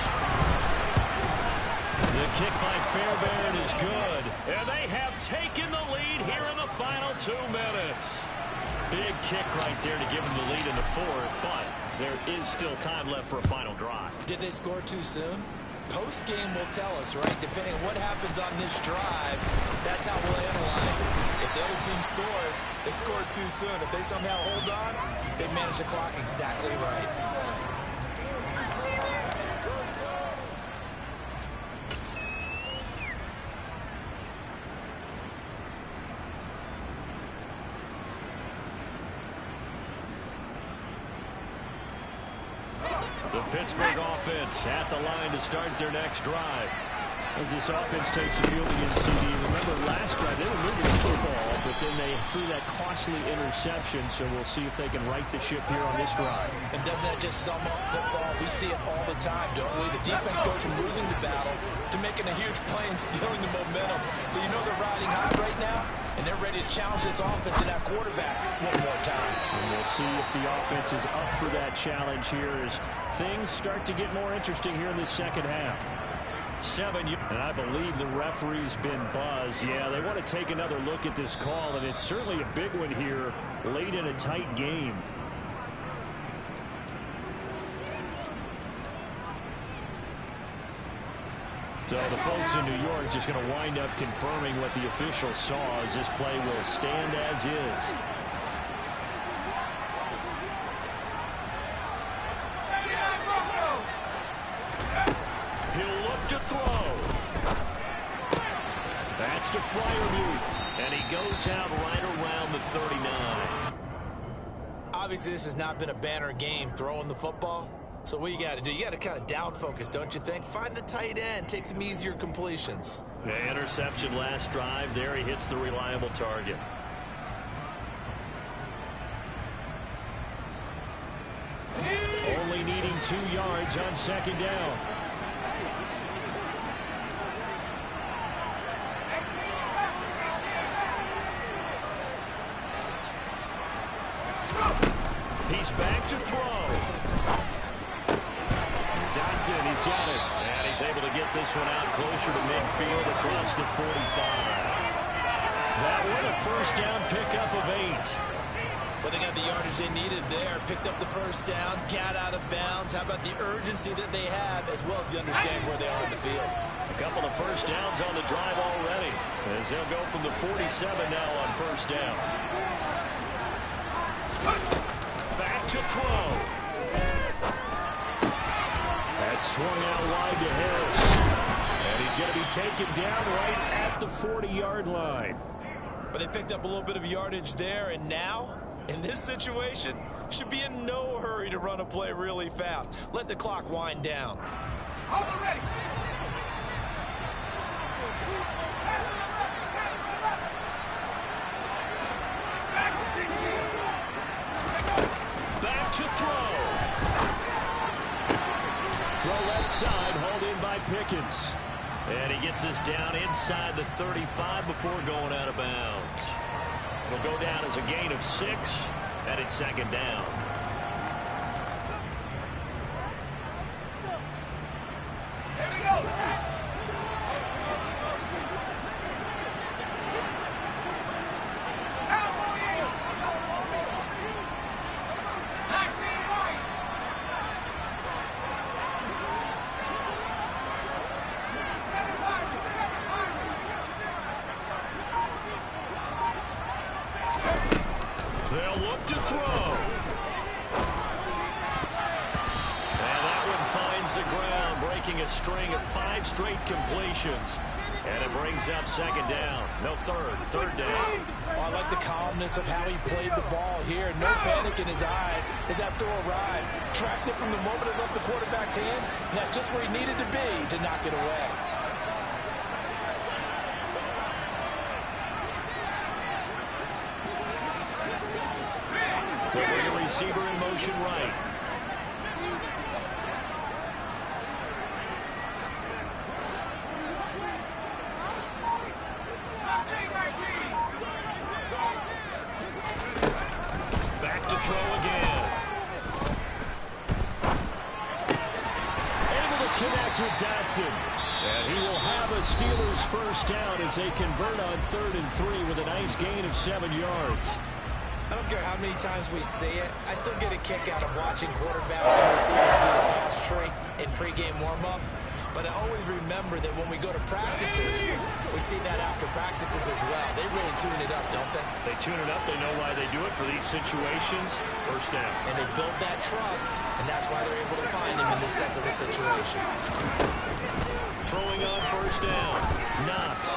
The kick by Fairbairn is good. And they have taken the lead here in the final 2 minutes. Big kick right there to give them the lead in the 4th, but there is still time left for a final drive. Did they score too soon? Post-game will tell us, right? Depending on what happens on this drive, that's how we'll analyze it. If the other team scores, they scored too soon. If they somehow hold on, they manage the clock exactly right. The Pittsburgh offense at the line to start their next drive. As this offense takes the field against CD. Remember last drive, they were moving the football, but then they threw that costly interception, so we'll see if they can right the ship here on this drive. And doesn't that just sum up football? We see it all the time, don't we? The defense goes from losing the battle to making a huge play and stealing the momentum. So you know they're riding high right now, and they're ready to challenge this offense and that quarterback one more time. And we'll see if the offense is up for that challenge here as things start to get more interesting here in the second half. 7, and I believe the referee's been buzzed. Yeah, they want to take another look at this call, and it's certainly a big one here late in a tight game. So the folks in New York just going to wind up confirming what the official saw as this play will stand as is. He'll look to throw. That's to Freiermuth. And he goes out right around the 39. Obviously, this has not been a banner game throwing the football. So what you got to do, you got to kind of down focus, don't you think? Find the tight end, take some easier completions. The interception last drive. There he hits the reliable target. Only needing 2 yards on 2nd down. He's back to throw. Dotson, he's got it. And he's able to get this one out closer to midfield across the 45. That one a first down pickup of 8. Well, they got the yardage they needed there. Picked up the first down, got out of bounds. How about the urgency that they have, as well as they understand where they are in the field? A couple of first downs on the drive already, as they'll go from the 47 now on first down. Back to throw. That's swung out wide to Harris. And he's going to be taken down right at the 40-yard line. But they picked up a little bit of yardage there, and now, in this situation, should be in no hurry to run a play really fast. Let the clock wind down. Ready. Back to throw. Throw left side, hauled in by Pickens. And he gets us down inside the 35 before going out of bounds. It'll go down as a gain of 6, and it's second down. Here we go. They'll look to throw. And that one finds the ground, breaking a string of 5 straight completions. And it brings up second down. No, third down. Oh, I like the calmness of how he played the ball here. No panic in his eyes as that throw arrived. Tracked it from the moment it left the quarterback's hand, and that's just where he needed to be to knock it away. They'll bring a receiver in motion right. Back to throw again. Able to connect with Dotson. And he will have a Steelers first down as they convert on 3rd and 3 with a nice gain of 7 yards. I don't care how many times we see it. I still get a kick out of watching quarterbacks and receivers do a pass tree in pregame warm-up. But I always remember that when we go to practices, we see that after practices as well. They really tune it up, don't they? They tune it up. They know why they do it for these situations. First down. And they build that trust, and that's why they're able to find him in this type of a situation. Throwing on first down. Knox.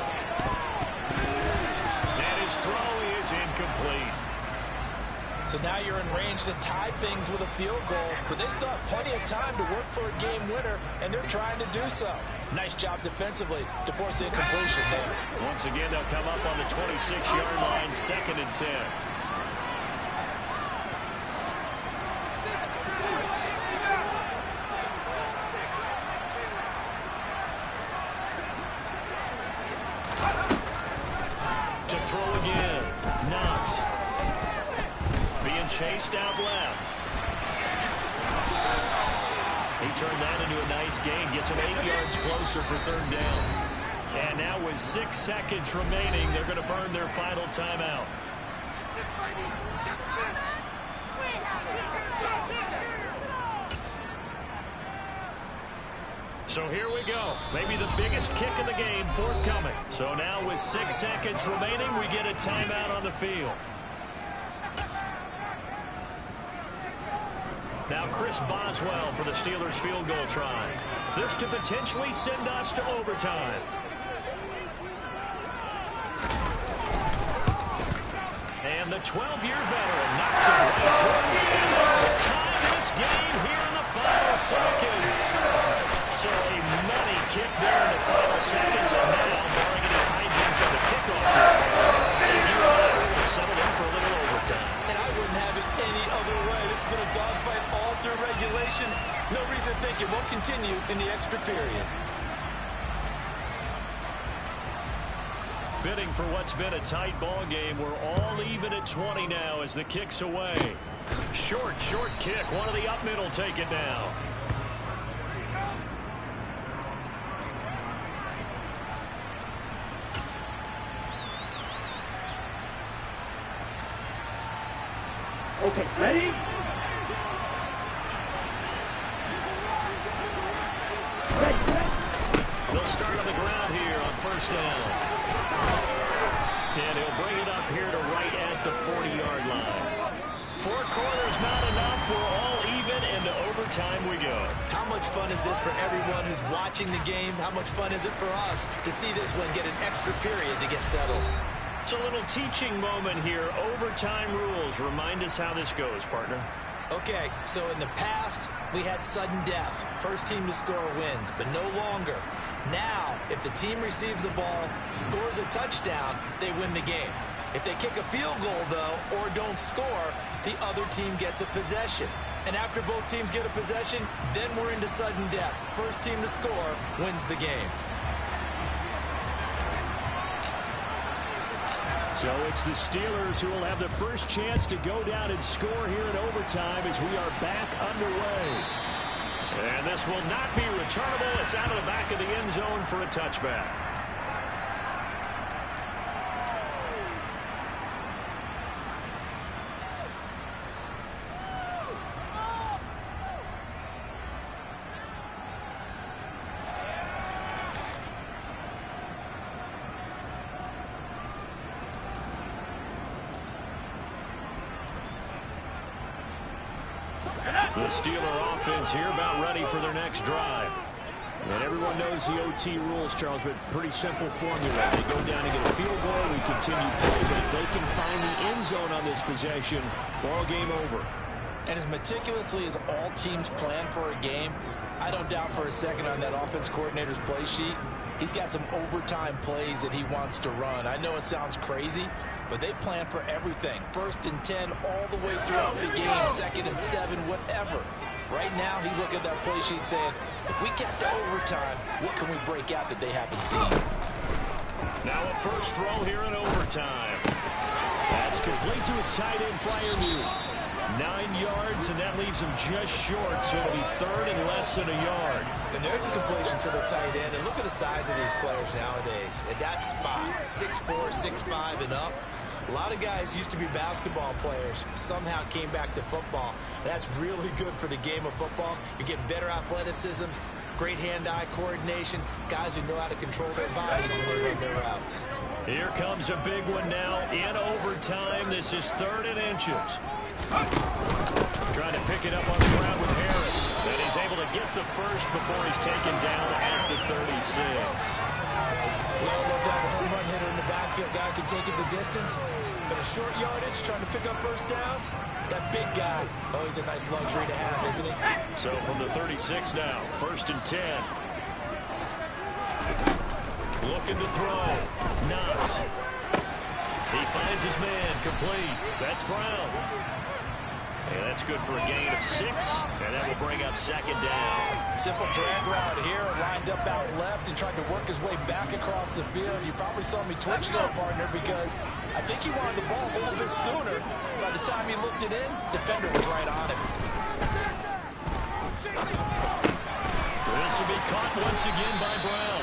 And his throw is incomplete. So now you're in range to tie things with a field goal, but they still have plenty of time to work for a game winner, and they're trying to do so. Nice job defensively to force the incompletion there. Once again, they'll come up on the 26-yard line, 2nd and 10. To throw again, Knox. Being chased out left. He turned that into a nice gain. Gets him 8 yards closer for 3rd down. And now with 6 seconds remaining, they're going to burn their final timeout. So here we go. Maybe the biggest kick of the game forthcoming. So now with 6 seconds remaining, we get a timeout on the field. Now Chris Boswell for the Steelers field goal try. This to potentially send us to overtime. And the 12-year veteran knocks it right through. And they'll tie this game here in the final seconds. So a money kick there in the final seconds. And now barring any hijinks on the kickoff here. And you and I will settle in for a little overtime. And I wouldn't have it any other way. This has been a dogfight all through regulation. No reason to think it won't continue in the extra period. Fitting for what's been a tight ball game. We're all even at 20 now as the kick's away. Short kick. One of the up middle take it now. Okay, ready? They'll start on the ground here on first down. And he'll bring it up here to right at the 40-yard line. 4 quarters not enough. We're all even, and to overtime we go. How much fun is this for everyone who's watching the game? How much fun is it for us to see this one get an extra period to get settled? It's a little teaching moment here. Overtime rules. Remind us how this goes, partner. Okay, so in the past, we had sudden death. First team to score wins, but no longer. Now, if the team receives the ball, scores a touchdown, they win the game. If they kick a field goal, though, or don't score, the other team gets a possession. And after both teams get a possession, then we're into sudden death. First team to score wins the game. So it's the Steelers who will have the first chance to go down and score here in overtime as we are back underway. And this will not be returnable. It's out of the back of the end zone for a touchback. The Steeler offense here about ready for their next drive. And everyone knows the OT rules, Charles, but pretty simple formula. They go down and get a field goal, we continue play, but if they can find the end zone on this possession, ball game over. And as meticulously as all teams plan for a game, I don't doubt for a second on that offense coordinator's play sheet, he's got some overtime plays that he wants to run. I know it sounds crazy, but they plan for everything. 1st and 10 all the way throughout the game, 2nd and 7, whatever. Right now, he's looking at that play sheet saying, if we get to overtime, what can we break out that they haven't seen? Now a first throw here in overtime. That's complete to his tight end, Freiermuth. 9 yards, and that leaves him just short, so it'll be 3rd and less than a yard. And there's a completion to the tight end, and look at the size of these players nowadays. At that spot, 6'4", 6'5", and up. A lot of guys used to be basketball players, somehow came back to football. That's really good for the game of football. You're getting better athleticism, great hand-eye coordination, guys who know how to control their bodies when they run their routes. Here comes a big one now in overtime. This is 3rd and inches. Trying to pick it up on the ground with Harris. And he's able to get the first before he's taken down at the 36. Well, love to have a home run hitter in the backfield. Guy can take it the distance. But a short yardage, trying to pick up first downs. That big guy, always a nice luxury to have, isn't he? So from the 36 now, 1st and 10. Looking to throw. Knox. He finds his man, complete. That's Brown. And that's good for a gain of 6, and that will bring up 2nd down. Simple drag route here, lined up out left and tried to work his way back across the field. You probably saw me twitch there, partner, because I think he wanted the ball a little bit sooner. By the time he looked it in, the defender was right on him. This will be caught once again by Brown.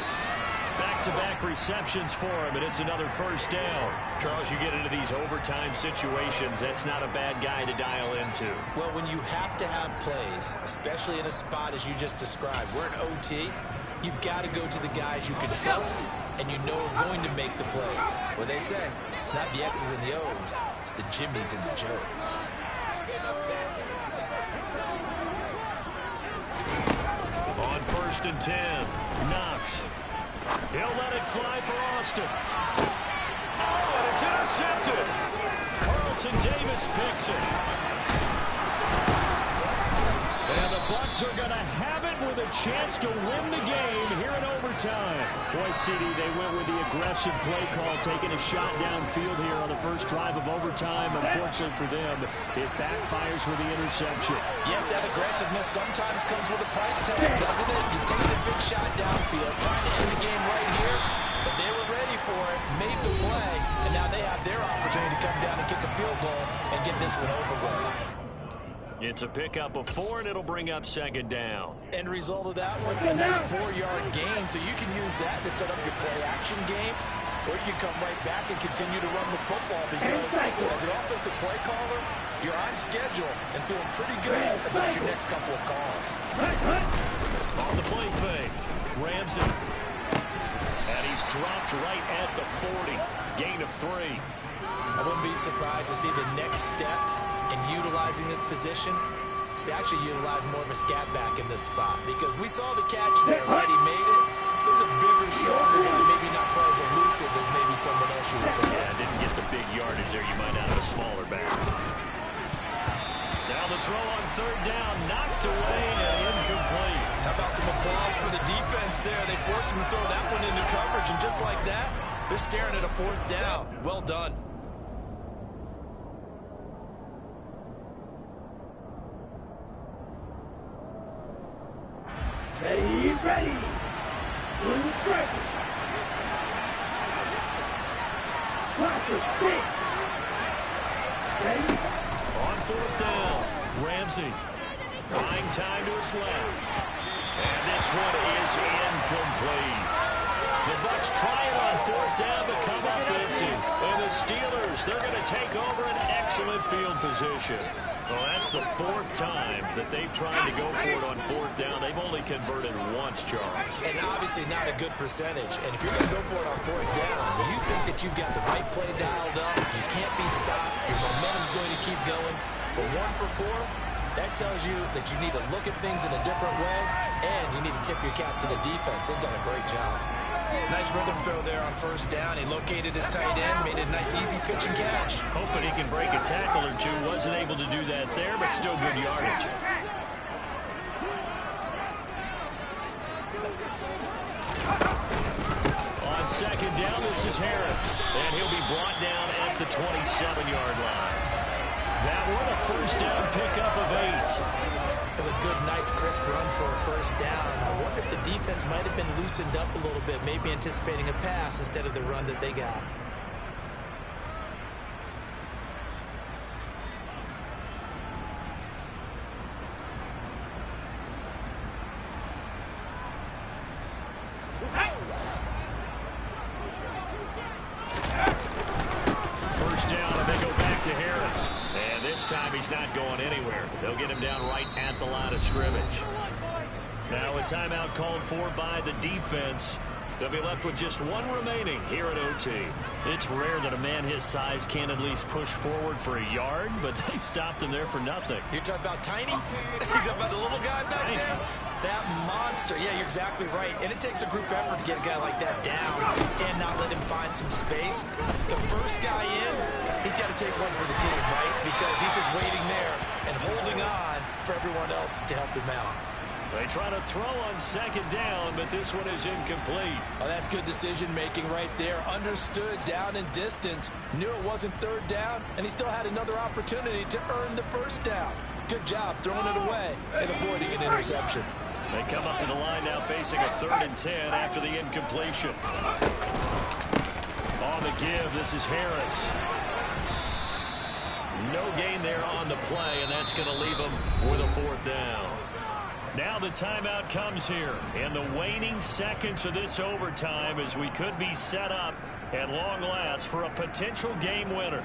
Back-to-back receptions for him, and it's another first down. Charles, you get into these overtime situations, that's not a bad guy to dial into. Well, when you have to have plays, especially in a spot as you just described, we're in OT, you've got to go to the guys you can trust and you know are going to make the plays. What they say, it's not the X's and the O's, it's the Jimmys and the Joes. On 1st and 10, Knox. He'll let it fly for Austin. Oh, and it's intercepted. Carlton Davis picks it. And the Bucs are going to have it with a chance to win the game here in overtime. Boy, CD, they went with the aggressive play call, taking a shot downfield here on the first drive of overtime. Unfortunately for them, it backfires with the interception. Yes, that aggressiveness sometimes comes with a price tag, doesn't it? You take the big shot downfield, trying to end the game right here, but they were ready for it, made the play, and now they have their opportunity to come down and kick a field goal and get this one over with. It's a pickup of 4, and it'll bring up 2nd down. End result of that one, a nice 4-yard gain, so you can use that to set up your play-action game, or you can come right back and continue to run the football because as an offensive play caller, You're on schedule and feeling pretty good about your next couple of calls. On the play fake, Ramsey. And he's dropped right at the 40. Gain of 3. I wouldn't be surprised to see the next step in utilizing this position is to actually utilize more of a scat back in this spot, because we saw the catch there, right? He made it. He's a bigger, stronger guy, maybe not quite as elusive as maybe someone else you would think. Yeah, didn't get the big yardage there. You might have a smaller back. Now the throw on third down, knocked away and incomplete. How about some applause for the defense there? They forced him to throw that one into coverage, and just like that, they're staring at a fourth down. Well done. Ready. In the strike. Watch it, stick. Ready. On fourth down, Ramsey buying time to his left. And this one is incomplete. The Bucs try it on fourth down to come up empty. And the Steelers, they're going to take over an excellent field position. Well, that's the fourth time that they've tried to go for it on fourth down. They've only converted once, Charles. And obviously not a good percentage. And if you're going to go for it on fourth down, you think that you've got the right play dialed up, you can't be stopped, your momentum's going to keep going. But 1 for 4, that tells you that you need to look at things in a different way, and you need to tip your cap to the defense. They've done a great job. Nice rhythm throw there on first down. He located his tight end, made it a nice easy pitch and catch. Hoping he can break a tackle or two. Wasn't able to do that there, but still good yardage. On second down, this is Harris. And he'll be brought down at the 27-yard line. That one a first down pickup of 8. That's a good, nice, crisp run for a first down. I wonder if the defense might have been loosened up a little bit, maybe anticipating a pass instead of the run that they got. First down, and they go back to Harris. And this time he's not going anywhere. They'll get him down right at the line of scrimmage. Now a timeout called for by the defense. They'll be left with just one remaining here at OT. It's rare that a man his size can at least push forward for a yard, but they stopped him there for nothing. You're talking about Tiny? You're talking about the little guy back there? That monster. Yeah, you're exactly right. And it takes a group effort to get a guy like that down and not let him find some space. The first guy in, he's got to take one for the team, right? Because he's just waiting there and holding on for everyone else to help him out. They try to throw on second down, but this one is incomplete. Oh, that's good decision-making right there. Understood down and distance. Knew it wasn't third down, and he still had another opportunity to earn the first down. Good job throwing it away and avoiding an interception. They come up to the line now facing a 3rd and 10 after the incompletion. On the give, this is Harris. No gain there on the play, and that's going to leave him with a 4th down. Now the timeout comes here, and the waning seconds of this overtime as we could be set up at long last for a potential game winner.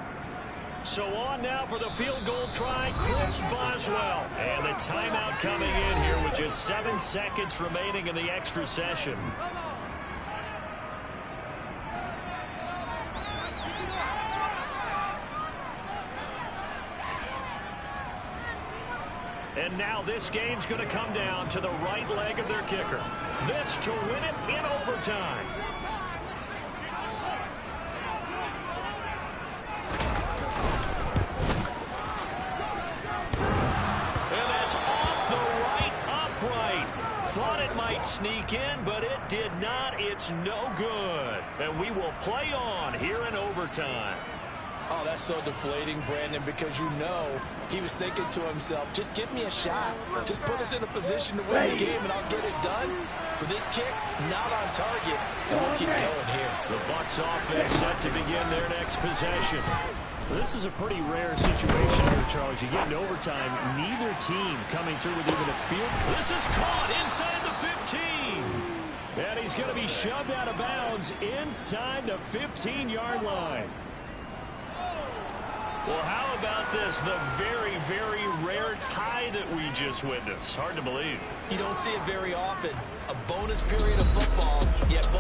So on now for the field goal try, Chris Boswell. And the timeout coming in here with just 7 seconds remaining in the extra session. And now this game's going to come down to the right leg of their kicker. This to win it in overtime. And that's off the right upright. Thought it might sneak in, but it did not. It's no good. And we will play on here in overtime. Oh, that's so deflating, Brandon, because you know he was thinking to himself, just give me a shot. Just put us in a position to win the game, and I'll get it done. But this kick, not on target, and we'll keep going here. The Bucs offense set to begin their next possession. This is a pretty rare situation here, Charles. You get in overtime, neither team coming through with even a field. This is caught inside the 15. And he's going to be shoved out of bounds inside the 15-yard line. Well, how about this? The very, very rare tie that we just witnessed. Hard to believe. You don't see it very often. A bonus period of football, yet